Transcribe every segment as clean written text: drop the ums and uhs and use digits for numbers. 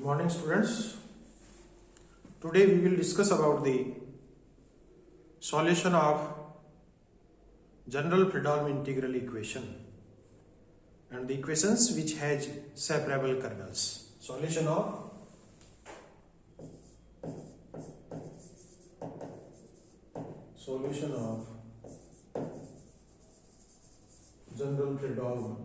Morning students. Today we will discuss about the solution of general Fredholm integral equation and the equations which has separable kernels. Solution of general Fredholm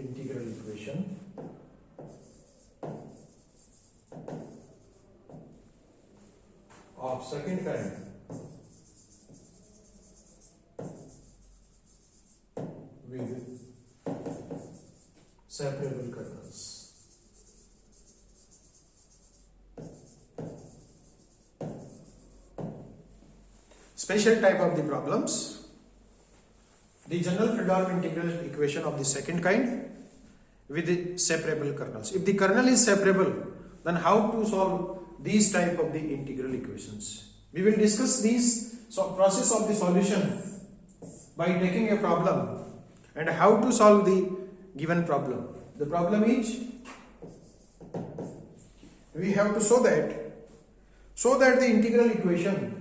integral equation of second kind with separable kernels. Special type of the problems: the general Fredholm integral equation of the second kind with the separable kernels. If the kernel is separable, then how to solve these type of the integral equations? We will discuss these process of the solution by taking a problem and how to solve the given problem. The problem is we have to show that the integral equation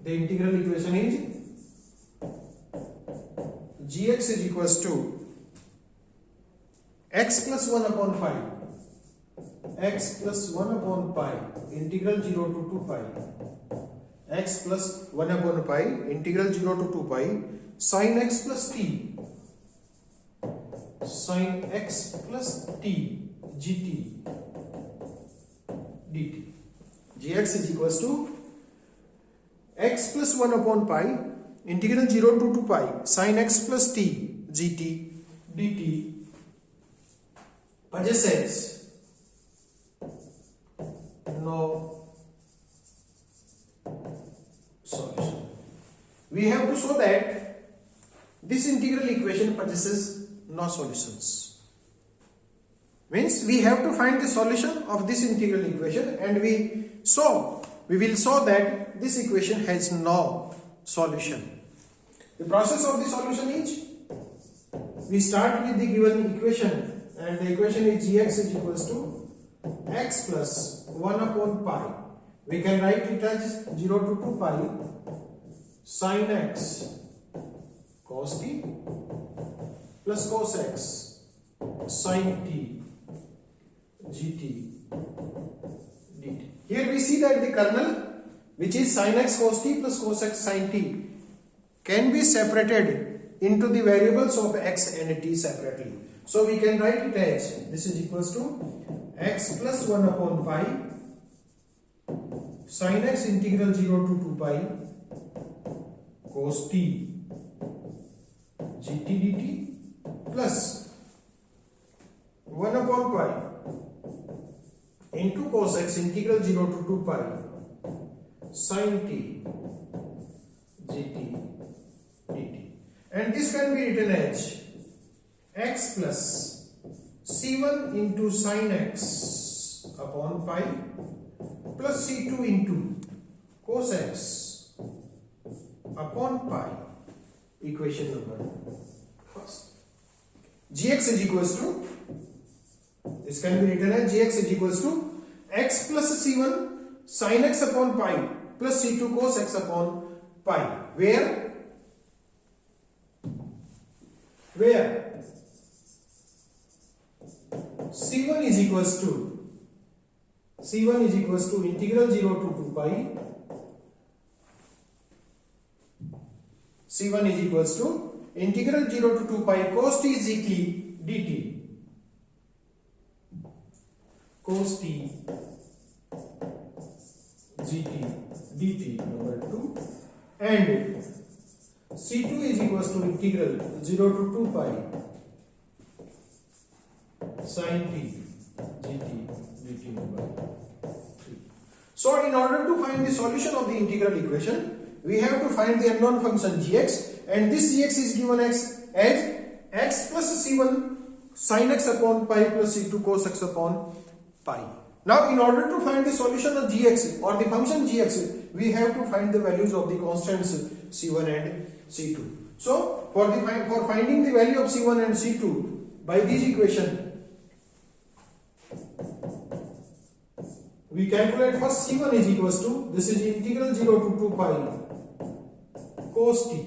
the integral equation is gx is equals to x plus 1 upon pi integral 0 to 2 pi x plus 1 upon pi integral 0 to 2 pi sin x plus t gt dt. Gx is equals to x plus 1 upon pi integral 0 to 2 pi sin x plus t gt dt possesses no solution. We have to show that this integral equation possesses no solutions. Means we have to find the solution of this integral equation, and we will show that this equation has no solution. The process of the solution is we start with the given equation, and the equation is gx is equals to x plus 1 upon pi. We can write it as 0 to 2 pi sin x cos t plus cos x sin t gt dt. Here we see that the kernel, which is sin x cos t plus cos x sin t, can be separated into the variables of x and t separately. So we can write it as this is equals to x plus 1 upon pi sin x integral 0 to 2 pi cos t gt dt plus 1 upon pi into cos x integral 0 to 2 pi sin t gt dt, and this can be written as x plus c1 into sin x upon pi plus c2 into cos x upon pi. Equation number first. Gx is equals to, this can be written as gx is equals to x plus c1 sin x upon pi plus c2 cos x upon pi, where c1 is equals to integral 0 to 2 pi, c1 is equals to integral 0 to 2 pi cos t gt dt, cos t gt dt number 2, and c2 is equals to integral 0 to 2 pi sin t gt dt number 3. So in order to find the solution of the integral equation, we have to find the unknown function gx, and this gx is given as x plus c1 sin x upon pi plus c2 cos x upon pi. Now in order to find the solution of gx or the function gx, we have to find the values of the constants c1 and c2. So for finding the value of c1 and c2 by this equation, we calculate first c1 is equals to, this is integral 0 to 2 pi cos t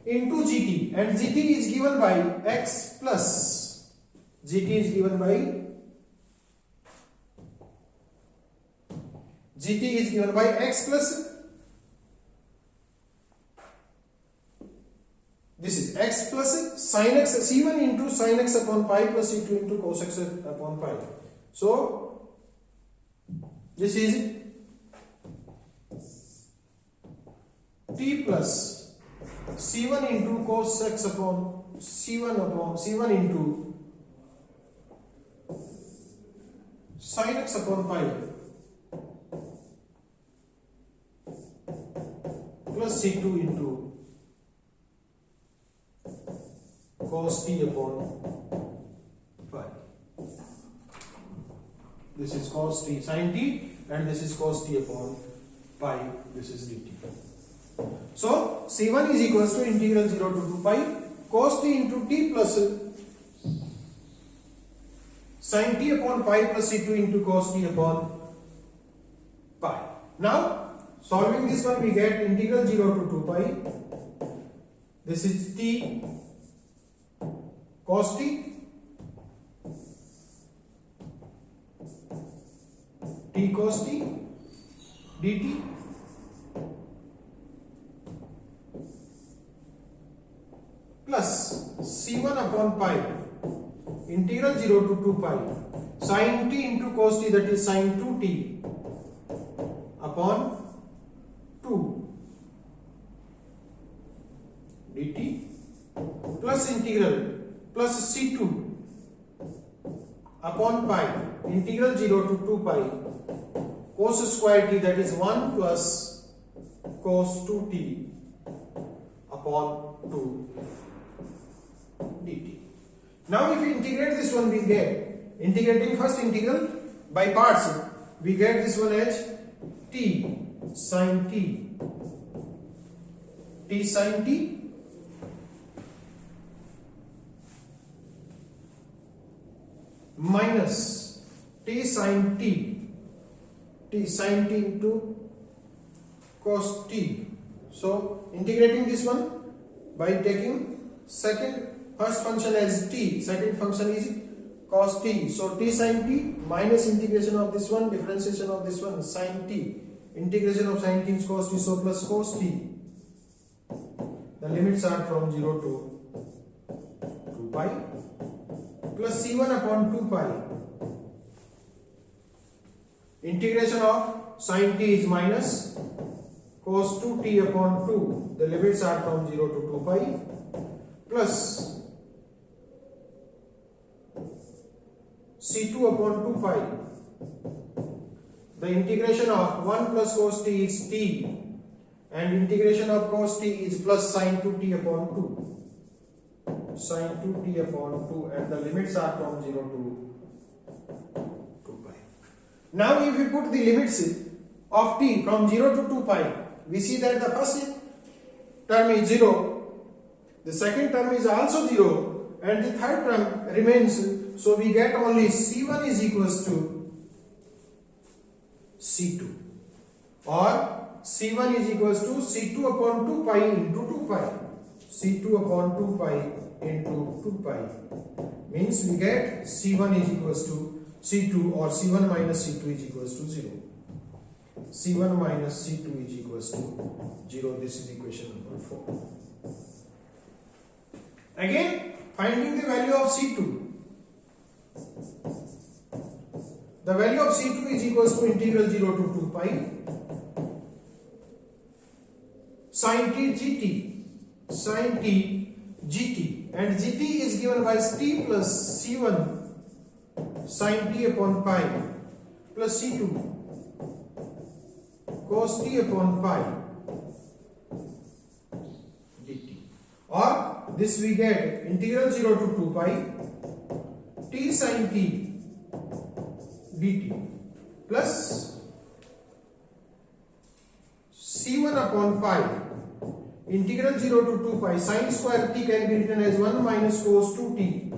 into gt, and gt is given by x plus, gt is given by x plus, this is x plus sin x, c1 into sin x upon pi plus c2 into cos x upon pi. So this is t plus c1 into cos x upon c1 into sin x upon pi plus c2 into cos t upon pi. This is cos t sin t and this is cos t upon pi, this is dt. So c1 is equals to integral 0 to 2 pi cos t into t plus sin t upon pi plus c2 into cos t upon pi. Now solving this one, we get integral 0 to 2 pi, this is t cos t, t cos t dt plus c1 upon pi integral 0 to 2 pi sin t into cos t, that is sin 2t upon 2 dt plus integral plus c2 upon pi integral 0 to 2 pi cos square t, that is 1 plus cos 2t upon 2 dt. Now if we integrate this one, we get, integrating first integral by parts, we get this one as t sin t, t sin t minus t sin t, t sin t into cos t. So integrating this one by taking first function as t, second function is cos t. So t sin t minus integration of this one, differentiation of this one sin t, integration of sin t is cos t, so plus cos t. The limits are from 0 to 2 pi plus c1 upon 2 pi. Integration of sin t is minus cos 2t upon 2. The limits are from 0 to 2 pi plus c2 upon 2 pi. The integration of 1 plus cos t is t and integration of cos t is plus sin 2t upon 2. Sin 2t upon 2, and the limits are from 0 to 2 pi. Now if we put the limits of t from 0 to 2 pi, we see that the first term is 0, the second term is also 0, and the third term remains. So we get only c1 is equals to c2, or c1 is equals to c2 upon 2 pi into 2 pi. c2 upon 2 pi into 2 pi means we get c1 is equals to c2, or c1 minus c2 is equals to 0. c1 minus c2 is equals to 0. This is equation number 4. Again, finding the value of c2. The value of c2 is equals to integral 0 to 2 pi sin t gt, sin t gt, and gt is given by t plus c1 sin t upon pi plus c2 cos t upon pi dt, or this we get integral 0 to 2 pi t sin t dt plus c1 upon pi integral 0 to 2 pi sin square t can be written as 1 minus cos 2t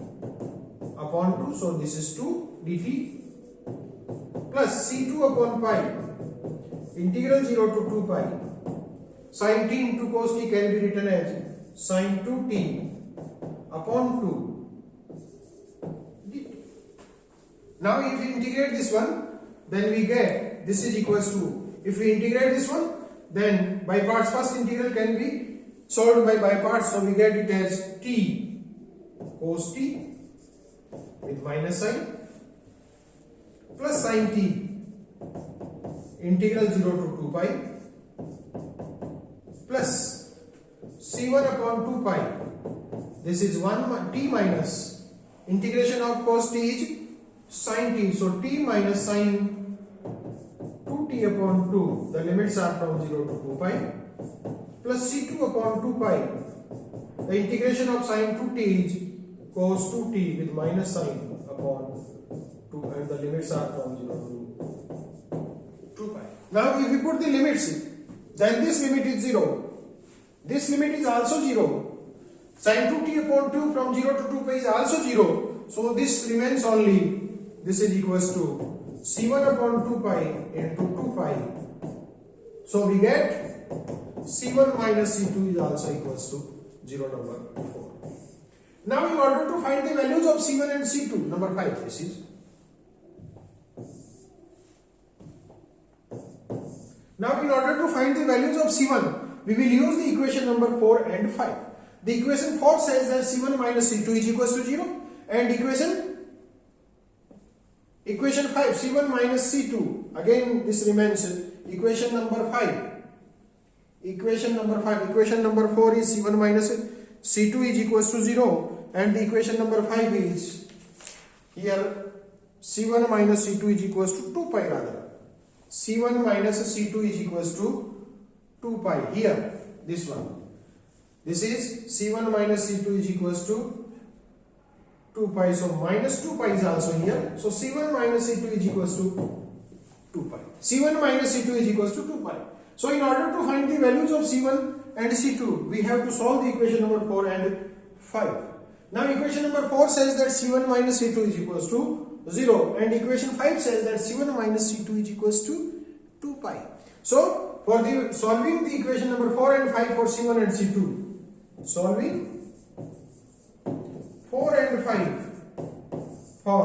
upon 2. So this is 2 dt plus c2 upon pi integral 0 to 2 pi sin t into cos t can be written as sin 2t upon 2 dt. Now if we integrate this one, then we get this is equals to, if we integrate this one, then by parts first integral can be solved by parts, so we get it as t cos t with minus sign plus sin t integral 0 to 2 pi plus c1 upon 2 pi, this is 1 t minus integration of cos t is sin t, so t minus sin 2t upon 2, the limits are from 0 to 2 pi plus c2 upon 2 pi, the integration of sin 2t is cos 2t with minus sign upon 2 and the limits are from 0 to 2 pi. Now if we put the limits, then this limit is 0, this limit is also 0, sin 2t upon 2 from 0 to 2 pi is also 0, so this remains only, this is equals to c1 upon 2 pi into 2 pi, so we get c1 minus c2 is also equals to 0, number 4. Now in order to find the values of c1 and c2, number 5, this is, now in order to find the values of c1, we will use the equation number 4 and 5. The equation 4 says that c1 minus c2 is equals to 0, and equation 5, c1 minus c2, again this remains equation number 5. Equation number 4 is c1 minus c2 is equals to 0, and the equation number 5 is here c1 minus c2 is equals to 2 pi, rather c1 minus c2 is equals to 2 pi, here this one, this is c1 minus c2 is equals to 2 pi, so minus 2 pi is also here, so c1 minus c2 is equals to 2 pi, c1 minus c2 is equals to 2 pi. So in order to find the values of c1 and c2, we have to solve the equation number 4 and 5. Now equation number 4 says that c1 minus c2 is equals to 0, and equation 5 says that c1 minus c2 is equals to 2 pi. So for the solving the equation number 4 and 5 for c1 and c2, solving 4 and 5 for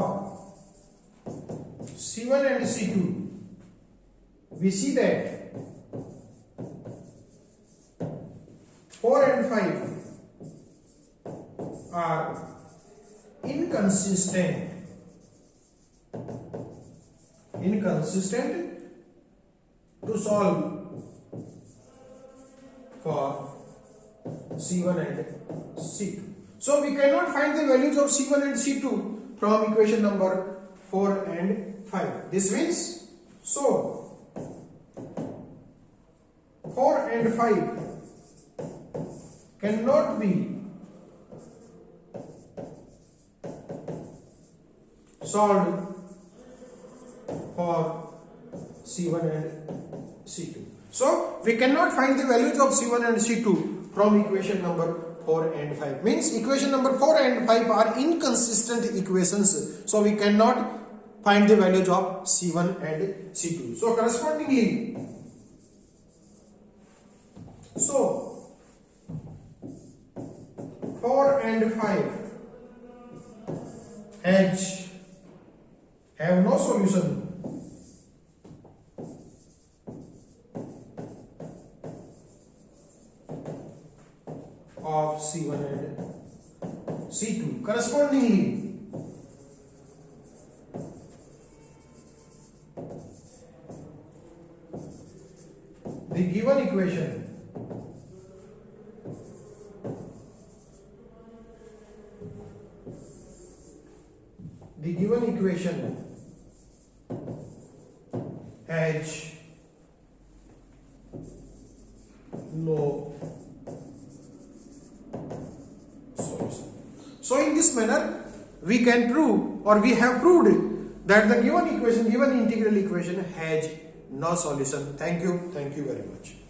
c1 and c2, we see that 4 and 5 are inconsistent to solve for c1 and c2. So we cannot find the values of c1 and c2 from equation number 4 and 5. This means, so 4 and 5 cannot be solved for c1 and c2. So we cannot find the values of c1 and c2 from equation number 4 and 5. Means equation number 4 and 5 are inconsistent equations, so we cannot find the values of c1 and c2. So correspondingly, so 4 and 5 have no solution of c1 and c2. Correspondingly, the given equation has no solution. So in this manner we can prove or we have proved that the given integral equation has no solution. Thank you very much.